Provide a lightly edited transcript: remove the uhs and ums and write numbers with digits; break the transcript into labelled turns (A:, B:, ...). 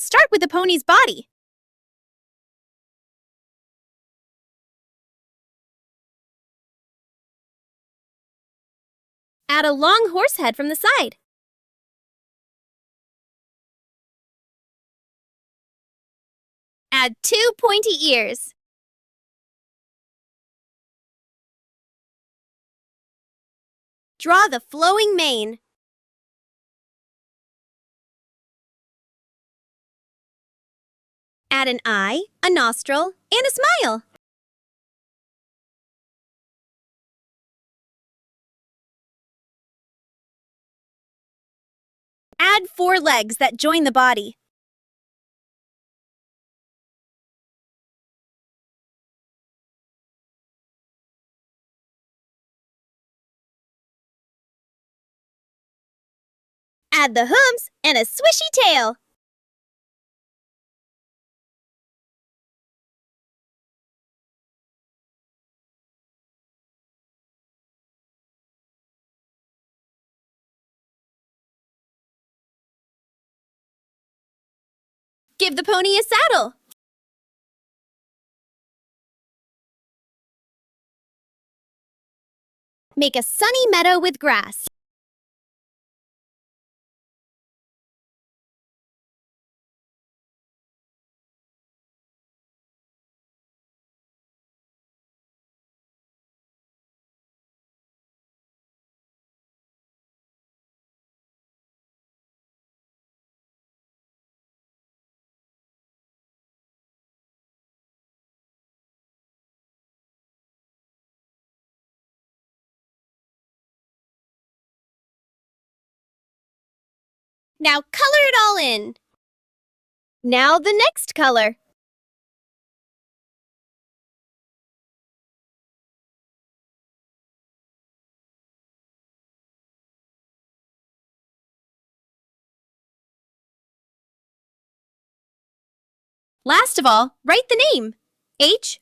A: start with the pony's body. Add a long horse head from the side. Add 2 pointy ears. Draw the flowing mane. Add an eye, a nostril, and a smile. Add 4 legs that join the body. Add the hooves and a swishy tail. Give the pony a saddle. Make a sunny meadow with grass. Now color it all in. Now the next color. Last of all, write the name. H-O-R-S-E.